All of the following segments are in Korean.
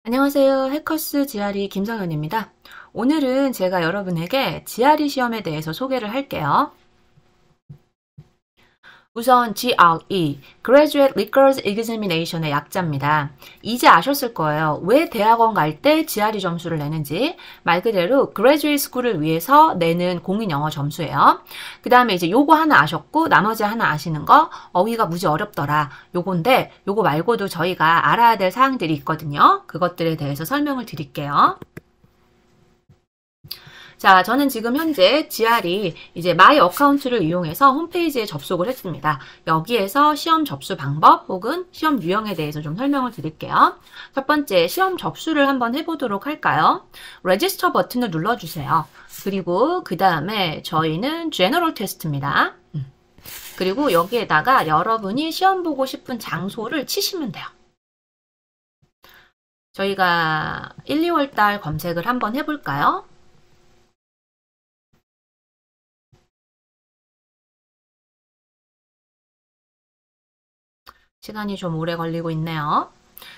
안녕하세요. 해커스 GRE 김성현입니다. 오늘은 제가 여러분에게 GRE 시험에 대해서 소개를 할게요. 우선 GRE, Graduate Rigorous Examination의 약자입니다. 이제 아셨을 거예요. 왜 대학원 갈 때 GRE 점수를 내는지. 말 그대로 Graduate School을 위해서 내는 공인 영어 점수예요. 그 다음에 이제 요거 하나 아셨고 나머지 하나 아시는 거 어휘가 무지 어렵더라. 요건데 요거 말고도 저희가 알아야 될 사항들이 있거든요. 그것들에 대해서 설명을 드릴게요. 자, 저는 지금 현재 GRE 이제 마이 어카운트를 이용해서 홈페이지에 접속을 했습니다. 여기에서 시험 접수 방법 혹은 시험 유형에 대해서 좀 설명을 드릴게요. 첫 번째, 시험 접수를 한번 해보도록 할까요? 레지스터 버튼을 눌러주세요. 그리고 그 다음에 저희는 제너럴 테스트입니다. 그리고 여기에다가 여러분이 시험 보고 싶은 장소를 치시면 돼요. 저희가 1, 2월 달 검색을 한번 해볼까요? 시간이 좀 오래 걸리고 있네요.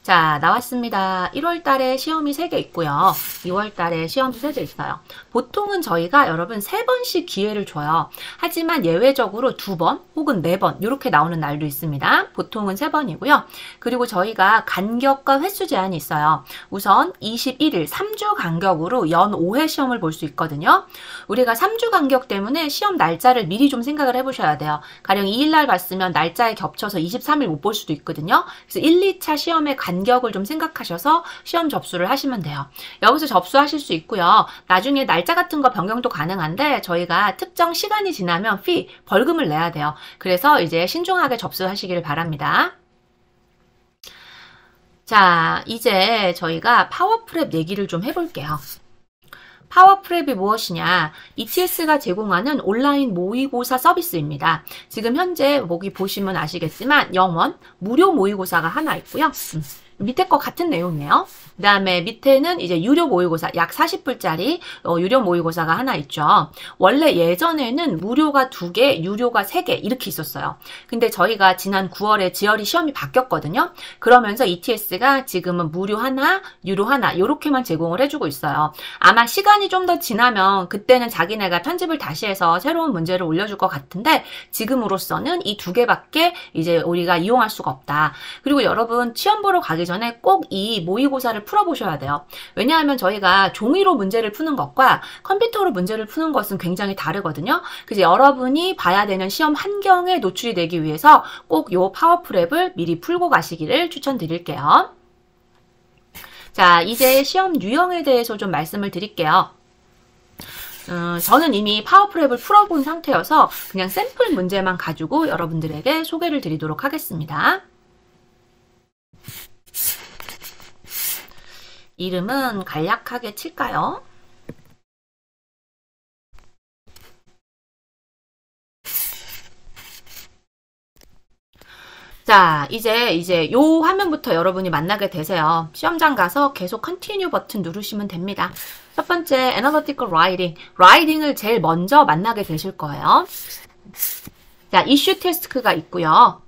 자, 나왔습니다. 1월 달에 시험이 3개 있고요. 2월 달에 시험이 3개 있어요. 보통은 저희가 여러분 3번씩 기회를 줘요. 하지만 예외적으로 2번 혹은 4번 이렇게 나오는 날도 있습니다. 보통은 3번이고요. 그리고 저희가 간격과 횟수 제한이 있어요. 우선 21일 3주 간격으로 연 5회 시험을 볼 수 있거든요. 우리가 3주 간격 때문에 시험 날짜를 미리 좀 생각을 해보셔야 돼요. 가령 2일 날 봤으면 날짜에 겹쳐서 23일 못 볼 수도 있거든요. 그래서 1, 2차 시험의 간격을 좀 생각하셔서 시험 접수를 하시면 돼요. 여기서 접수하실 수 있고요. 나중에 날짜 같은 거 변경도 가능한데 저희가 특정 시간이 지나면 벌금을 내야 돼요. 그래서 이제 신중하게 접수하시길 바랍니다. 자, 이제 저희가 파워프랩 얘기를 좀 해볼게요. 파워프랩이 무엇이냐? ETS가 제공하는 온라인 모의고사 서비스입니다. 지금 현재 여기 보시면 아시겠지만 영원 무료 모의고사가 하나 있고요. 밑에 거 같은 내용이에요. 그 다음에 밑에는 이제 유료 모의고사 약 40불짜리 유료 모의고사가 하나 있죠. 원래 예전에는 무료가 2개, 유료가 3개 이렇게 있었어요. 근데 저희가 지난 9월에 GRE 시험이 바뀌었거든요. 그러면서 ETS가 지금은 무료 하나, 유료 하나 이렇게만 제공을 해주고 있어요. 아마 시간이 좀 더 지나면 그때는 자기네가 편집을 다시 해서 새로운 문제를 올려줄 것 같은데 지금으로서는 이 2개밖에 이제 우리가 이용할 수가 없다. 그리고 여러분 시험 보러 가기 전에 꼭 이 모의고사를 풀어보셔야 돼요. 왜냐하면 저희가 종이로 문제를 푸는 것과 컴퓨터로 문제를 푸는 것은 굉장히 다르거든요. 그래서 여러분이 봐야 되는 시험 환경에 노출이 되기 위해서 꼭 이 파워프랩을 미리 풀고 가시기를 추천드릴게요. 자, 이제 시험 유형에 대해서 좀 말씀을 드릴게요. 저는 이미 파워프랩을 풀어본 상태여서 그냥 샘플 문제만 가지고 여러분들에게 소개를 드리도록 하겠습니다. 이름은 간략하게 칠까요? 자, 이제 요 화면부터 여러분이 만나게 되세요. 시험장 가서 계속 컨티뉴 버튼 누르시면 됩니다. 첫 번째, Analytical Writing. 라이팅을 제일 먼저 만나게 되실 거예요. 자, 이슈 테스트가 있고요.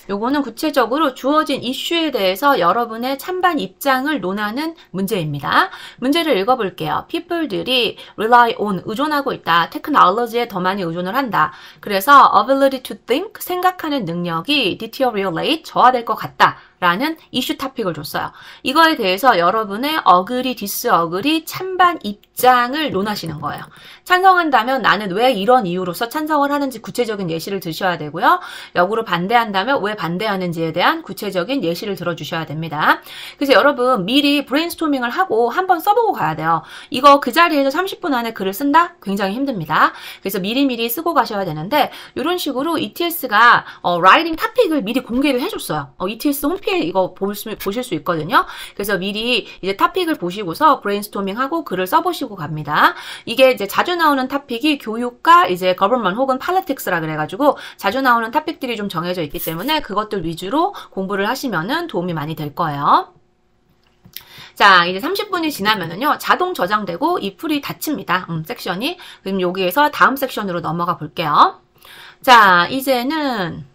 요거는 구체적으로 주어진 이슈에 대해서 여러분의 찬반 입장을 논하는 문제입니다. 문제를 읽어볼게요. people들이 rely on, 의존하고 있다. technology에 더 많이 의존을 한다. 그래서 ability to think, 생각하는 능력이 deteriorate, 저하될 것 같다. 라는 이슈 토픽을 줬어요. 이거에 대해서 여러분의 agree, disagree, 찬반 입장을 논하시는 거예요. 찬성한다면 나는 왜 이런 이유로서 찬성을 하는지 구체적인 예시를 드셔야 되고요. 역으로 반대한다면 왜 반대하는지에 대한 구체적인 예시를 들어주셔야 됩니다. 그래서 여러분 미리 브레인스토밍을 하고 한번 써보고 가야 돼요. 이거 그 자리에서 30분 안에 글을 쓴다? 굉장히 힘듭니다. 그래서 미리미리 쓰고 가셔야 되는데 이런 식으로 ETS가 라이팅 토픽을 미리 공개를 해줬어요. ETS 홈페이지 이거 보실 수 있거든요. 그래서 미리 이제 토픽을 보시고서 브레인스토밍하고 글을 써보시고 갑니다. 이게 이제 자주 나오는 토픽이 교육과 이제 government 혹은 politics라 그래가지고 자주 나오는 토픽들이 좀 정해져 있기 때문에 그것들 위주로 공부를 하시면은 도움이 많이 될 거예요. 자, 이제 30분이 지나면은요, 자동 저장되고 이 풀이 닫힙니다. 섹션이. 그럼 여기에서 다음 섹션으로 넘어가 볼게요. 자, 이제는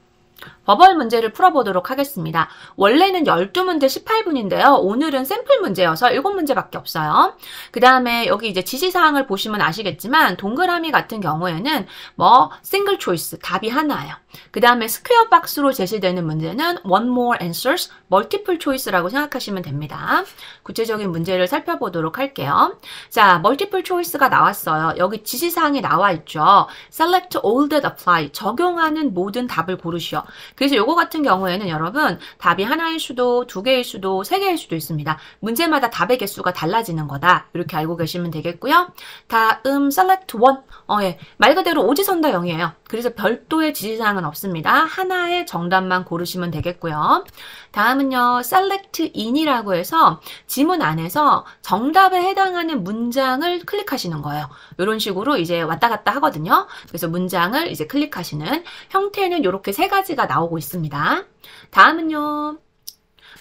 버벌 문제를 풀어보도록 하겠습니다. 원래는 12문제 18분인데요. 오늘은 샘플 문제여서 7문제밖에 없어요. 그 다음에 여기 이제 지시사항을 보시면 아시겠지만 동그라미 같은 경우에는 뭐 싱글 초이스, 답이 하나예요. 그 다음에 스퀘어 박스로 제시되는 문제는 one more answers, 멀티플 초이스라고 생각하시면 됩니다. 구체적인 문제를 살펴보도록 할게요. 자, 멀티플 초이스가 나왔어요. 여기 지시사항이 나와 있죠. select all that apply, 적용하는 모든 답을 고르시오. 그래서 요거 같은 경우에는 여러분 답이 하나일 수도, 두 개일 수도, 세 개일 수도 있습니다. 문제마다 답의 개수가 달라지는 거다. 이렇게 알고 계시면 되겠고요. 다음 select one, 예, 말 그대로 오지선다형이에요. 그래서 별도의 지시사항은 없습니다. 하나의 정답만 고르시면 되겠고요. 다음은요, select in이라고 해서 지문 안에서 정답에 해당하는 문장을 클릭하시는 거예요. 이런 식으로 이제 왔다 갔다 하거든요. 그래서 문장을 이제 클릭하시는 형태는 이렇게 세 가지가 나오고 있습니다. 다음은요,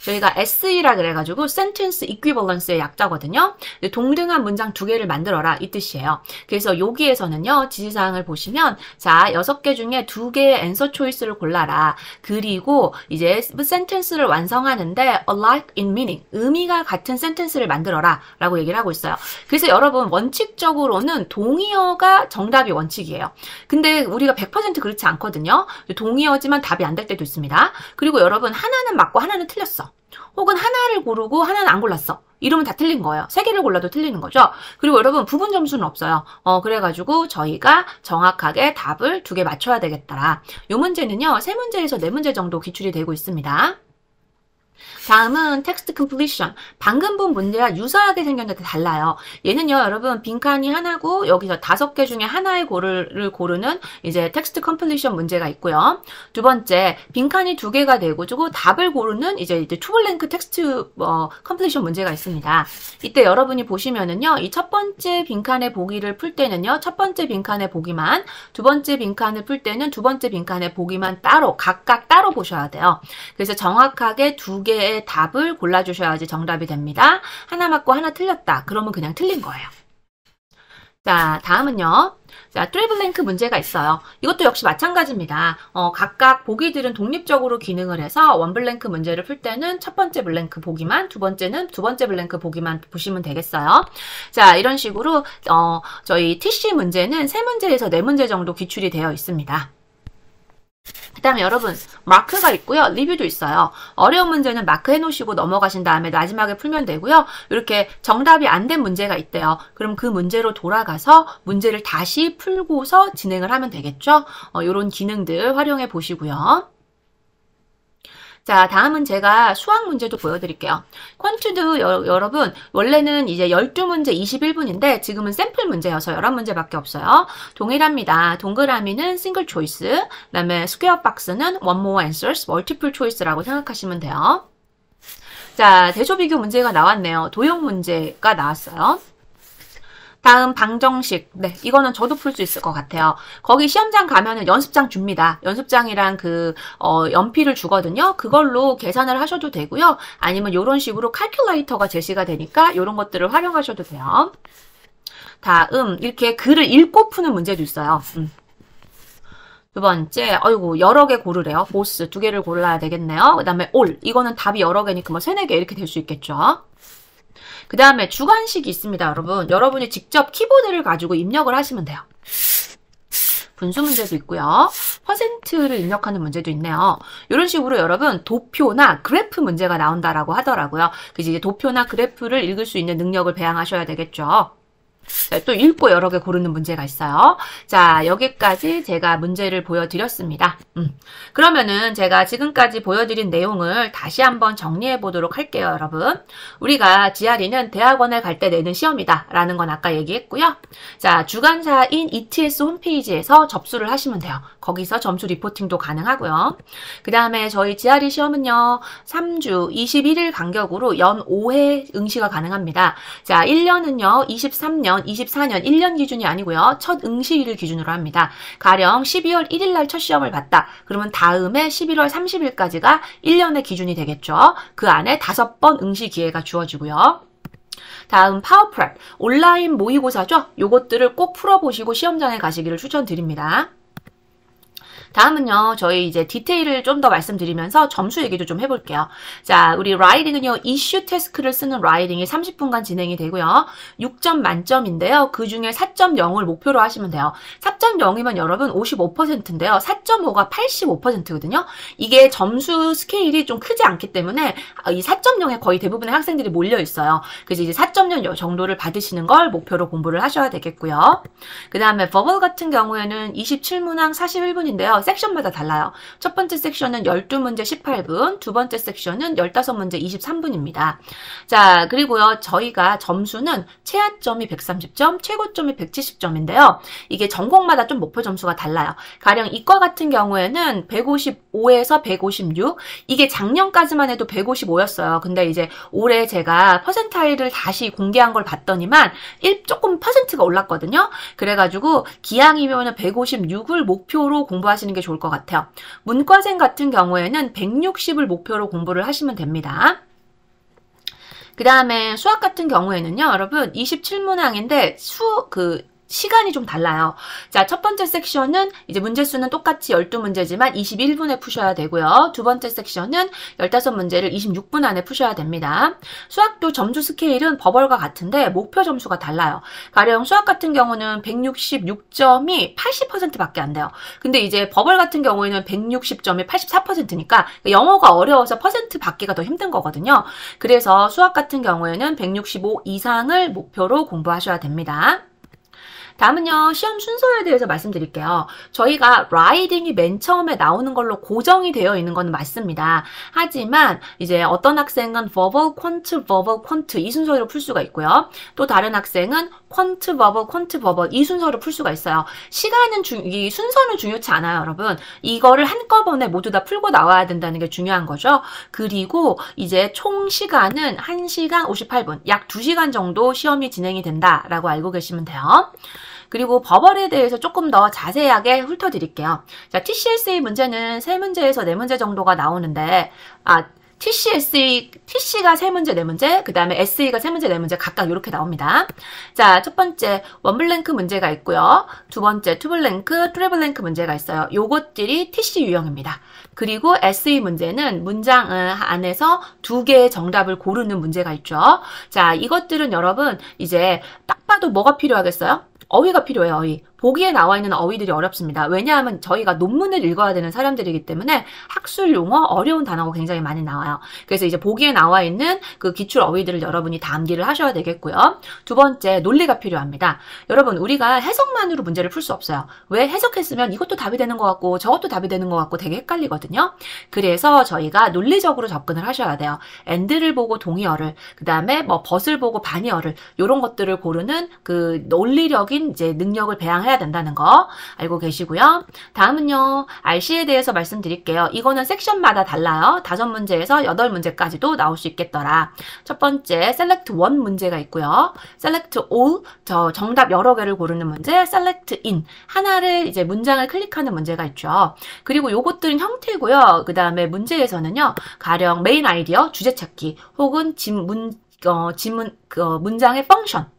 저희가 SE라 그래가지고 Sentence Equivalence의 약자거든요. 동등한 문장 2개를 만들어라 이 뜻이에요. 그래서 여기에서는요, 지시사항을 보시면 자, 6개 중에 2개의 answer choice를 골라라. 그리고 이제 sentence를 완성하는데 alike in meaning, 의미가 같은 sentence를 만들어라 라고 얘기를 하고 있어요. 그래서 여러분 원칙적으로는 동의어가 정답이 원칙이에요. 근데 우리가 100% 그렇지 않거든요. 동의어지만 답이 안 될 때도 있습니다. 그리고 여러분 하나는 맞고 하나는 틀렸어. 혹은 하나를 고르고 하나는 안 골랐어. 이러면 다 틀린 거예요. 3개를 골라도 틀리는 거죠. 그리고 여러분 부분 점수는 없어요. 그래가지고 저희가 정확하게 답을 2개 맞춰야 되겠더라. 이 문제는요, 3문제에서 4문제 정도 기출이 되고 있습니다. 다음은 text completion. 방금 본 문제와 유사하게 생겼는데 달라요. 얘는요, 여러분 빈칸이 하나고 여기서 5개 중에 하나의 고를 고르는 이제 text completion 문제가 있고요. 두 번째, 빈칸이 2개가 되고 답을 고르는 이제 투블랭크 텍스트 completion 문제가 있습니다. 이때 여러분이 보시면은요, 이 첫 번째 빈칸의 보기를 풀 때는요, 첫 번째 빈칸의 보기만, 두 번째 빈칸을 풀 때는 두 번째 빈칸의 보기만 따로 각각 따로 보셔야 돼요. 그래서 정확하게 2개의 답을 골라주셔야지 정답이 됩니다. 하나 맞고 하나 틀렸다. 그러면 그냥 틀린 거예요. 자, 다음은요. 자, 트리블랭크 문제가 있어요. 이것도 역시 마찬가지입니다. 각각 보기들은 독립적으로 기능을 해서 원블랭크 문제를 풀 때는 첫 번째 블랭크 보기만, 두 번째는 두 번째 블랭크 보기만 보시면 되겠어요. 자, 이런 식으로 저희 TC 문제는 3문제에서 4문제 정도 기출이 되어 있습니다. 그 다음에 여러분 마크가 있고요. 리뷰도 있어요. 어려운 문제는 마크 해놓으시고 넘어가신 다음에 마지막에 풀면 되고요. 이렇게 정답이 안 된 문제가 있대요. 그럼 그 문제로 돌아가서 문제를 다시 풀고서 진행을 하면 되겠죠. 이런 기능들 활용해 보시고요. 자, 다음은 제가 수학 문제도 보여드릴게요. 퀀투도 여러분 원래는 이제 12문제 21분인데 지금은 샘플 문제여서 11문제밖에 없어요. 동일합니다. 동그라미는 싱글 초이스, 그 다음에 스퀘어 박스는 one more answers, 멀티플 초이스라고 생각하시면 돼요. 자, 대조 비교 문제가 나왔네요. 도형 문제가 나왔어요. 다음 방정식. 네, 이거는 저도 풀 수 있을 것 같아요. 거기 시험장 가면은 연습장 줍니다. 연습장이랑 연필을 주거든요. 그걸로 계산을 하셔도 되고요. 아니면 이런 식으로 칼큘레이터가 제시가 되니까 이런 것들을 활용하셔도 돼요. 다음 이렇게 글을 읽고 푸는 문제도 있어요. 두 번째, 여러 개 고르래요. 보스 2개를 골라야 되겠네요. 그 다음에 올, 이거는 답이 여러 개니까 뭐 3, 4개 이렇게 될 수 있겠죠. 그 다음에 주관식이 있습니다, 여러분. 여러분이 직접 키보드를 가지고 입력을 하시면 돼요. 분수 문제도 있고요. 퍼센트를 입력하는 문제도 있네요. 이런 식으로 여러분 도표나 그래프 문제가 나온다라고 하더라고요. 그래서 이제 도표나 그래프를 읽을 수 있는 능력을 배양하셔야 되겠죠. 자, 또 읽고 여러 개 고르는 문제가 있어요. 자, 여기까지 제가 문제를 보여드렸습니다. 그러면은 제가 지금까지 보여드린 내용을 다시 한번 정리해 보도록 할게요, 여러분. 우리가 GRE는 대학원을 갈 때 내는 시험이다 라는 건 아까 얘기했고요. 자, 주관사인 ETS 홈페이지에서 접수를 하시면 돼요. 거기서 점수 리포팅도 가능하고요. 그 다음에 저희 GRE 시험은요, 3주 21일 간격으로 연 5회 응시가 가능합니다. 자, 1년은요, 23년 24년 1년 기준이 아니고요. 첫 응시일을 기준으로 합니다. 가령 12월 1일 날 첫 시험을 봤다. 그러면 다음에 11월 30일까지가 1년의 기준이 되겠죠. 그 안에 5번 응시 기회가 주어지고요. 다음 파워프랩, 온라인 모의고사죠. 요것들을 꼭 풀어보시고 시험장에 가시기를 추천드립니다. 다음은요, 저희 이제 디테일을 좀 더 말씀드리면서 점수 얘기도 좀 해볼게요. 자, 우리 라이딩은요, 이슈 태스크를 쓰는 라이딩이 30분간 진행이 되고요. 6점 만점인데요. 그 중에 4.0을 목표로 하시면 돼요. 4.0이면 여러분 55%인데요. 4.5가 85%거든요. 이게 점수 스케일이 좀 크지 않기 때문에 이 4.0에 거의 대부분의 학생들이 몰려 있어요. 그래서 이제 4.0 정도를 받으시는 걸 목표로 공부를 하셔야 되겠고요. 그 다음에 버벌 같은 경우에는 27문항 41분인데요. 섹션마다 달라요. 첫 번째 섹션은 12문제 18분, 두 번째 섹션은 15문제 23분입니다. 자, 그리고요, 저희가 점수는 최하점이 130점, 최고점이 170점인데요. 이게 전공마다 좀 목표 점수가 달라요. 가령 이과 같은 경우에는 155에서 156, 이게 작년까지만 해도 155였어요. 근데 이제 올해 제가 퍼센타일을 다시 공개한 걸 봤더니만 조금 퍼센트가 올랐거든요. 그래가지고 기왕이면 156을 목표로 공부하시는 게 좋을 것 같아요. 문과생 같은 경우에는 160을 목표로 공부를 하시면 됩니다. 그 다음에 수학 같은 경우에는요, 여러분 27문항인데 시간이 좀 달라요. 자, 첫 번째 섹션은 이제 문제수는 똑같이 12문제지만 21분에 푸셔야 되고요. 두 번째 섹션은 15문제를 26분 안에 푸셔야 됩니다. 수학도 점수 스케일은 버벌과 같은데 목표 점수가 달라요. 가령 수학 같은 경우는 166점이 80%밖에 안 돼요. 근데 이제 버벌 같은 경우에는 160점이 84%니까 영어가 어려워서 퍼센트 받기가 더 힘든 거거든요. 그래서 수학 같은 경우에는 165 이상을 목표로 공부하셔야 됩니다. 다음은요, 시험 순서에 대해서 말씀드릴게요. 저희가 라이딩이 맨 처음에 나오는 걸로 고정이 되어 있는 건 맞습니다. 하지만 이제 어떤 학생은 verbal, quant 이 순서로 풀 수가 있고요. 또 다른 학생은 quant verbal 이 순서로 풀 수가 있어요. 이 순서는 중요치 않아요, 여러분. 이거를 한꺼번에 모두 다 풀고 나와야 된다는 게 중요한 거죠. 그리고 이제 총 시간은 1시간 58분, 약 2시간 정도 시험이 진행이 된다라고 알고 계시면 돼요. 그리고 버벌에 대해서 조금 더 자세하게 훑어드릴게요. 자, TCSA 문제는 3문제에서 4문제 정도가 나오는데, TC가 3문제, 4문제, 그 다음에 SE가 3문제, 4문제 각각 이렇게 나옵니다. 자, 첫 번째, 원블랭크 문제가 있고요. 두 번째, 투블랭크, 트리블랭크 문제가 있어요. 요것들이 TC 유형입니다. 그리고 SE 문제는 문장 안에서 2개의 정답을 고르는 문제가 있죠. 자, 이것들은 여러분, 이제 딱 봐도 뭐가 필요하겠어요? 어휘가 필요해요, 어휘. 보기에 나와 있는 어휘들이 어렵습니다. 왜냐하면 저희가 논문을 읽어야 되는 사람들이기 때문에 학술 용어, 어려운 단어가 굉장히 많이 나와요. 그래서 이제 보기에 나와 있는 그 기출 어휘들을 여러분이 다 암기를 하셔야 되겠고요. 두 번째, 논리가 필요합니다. 여러분, 우리가 해석만으로 문제를 풀 수 없어요. 왜? 해석했으면 이것도 답이 되는 것 같고 저것도 답이 되는 것 같고 되게 헷갈리거든요. 그래서 저희가 논리적으로 접근을 하셔야 돼요. and를 보고 동의어를, 그 다음에 뭐 but을 보고 반의어를, 이런 것들을 고르는 그 논리력인 이제 능력을 배양해야 된다는 거 알고 계시고요. 다음은요, RC에 대해서 말씀드릴게요. 이거는 섹션마다 달라요. 5문제에서 8문제까지도 나올 수 있겠더라. 첫 번째, select one 문제가 있고요. select all, 정답 여러 개를 고르는 문제, select in, 하나를 이제 문장을 클릭하는 문제가 있죠. 그리고 요것들은 형태고요. 그 다음에 문제에서는요, 가령 메인 아이디어, 주제 찾기, 혹은 문장의 펑션,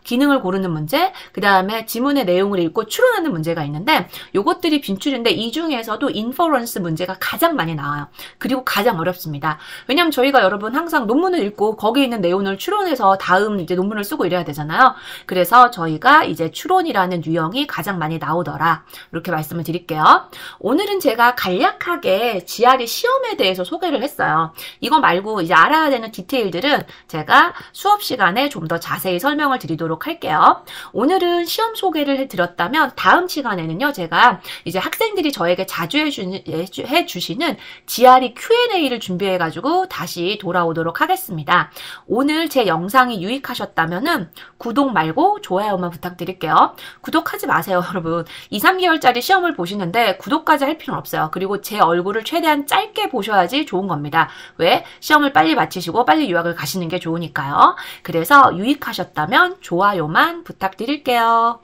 기능을 고르는 문제, 그 다음에 지문의 내용을 읽고 추론하는 문제가 있는데 요것들이 빈출인데 이 중에서도 인퍼런스 문제가 가장 많이 나와요. 그리고 가장 어렵습니다. 왜냐면 저희가 여러분 항상 논문을 읽고 거기에 있는 내용을 추론해서 다음 이제 논문을 쓰고 이래야 되잖아요. 그래서 저희가 이제 추론이라는 유형이 가장 많이 나오더라. 이렇게 말씀을 드릴게요. 오늘은 제가 간략하게 GRE 시험에 대해서 소개를 했어요. 이거 말고 이제 알아야 되는 디테일들은 제가 수업 시간에 좀 더 자세히 설명을 드리도록 할게요. 오늘은 시험 소개를 해드렸다면 다음 시간에는요, 제가 이제 학생들이 저에게 자주 해주시는 GRE Q&A를 준비해가지고 다시 돌아오도록 하겠습니다. 오늘 제 영상이 유익하셨다면은 구독 말고 좋아요만 부탁드릴게요. 구독하지 마세요, 여러분. 2, 3개월짜리 시험을 보시는데 구독까지 할 필요는 없어요. 그리고 제 얼굴을 최대한 짧게 보셔야지 좋은 겁니다. 왜? 시험을 빨리 마치시고 빨리 유학을 가시는 게 좋으니까요. 그래서 유익하셨다면 좋아요만 부탁드릴게요.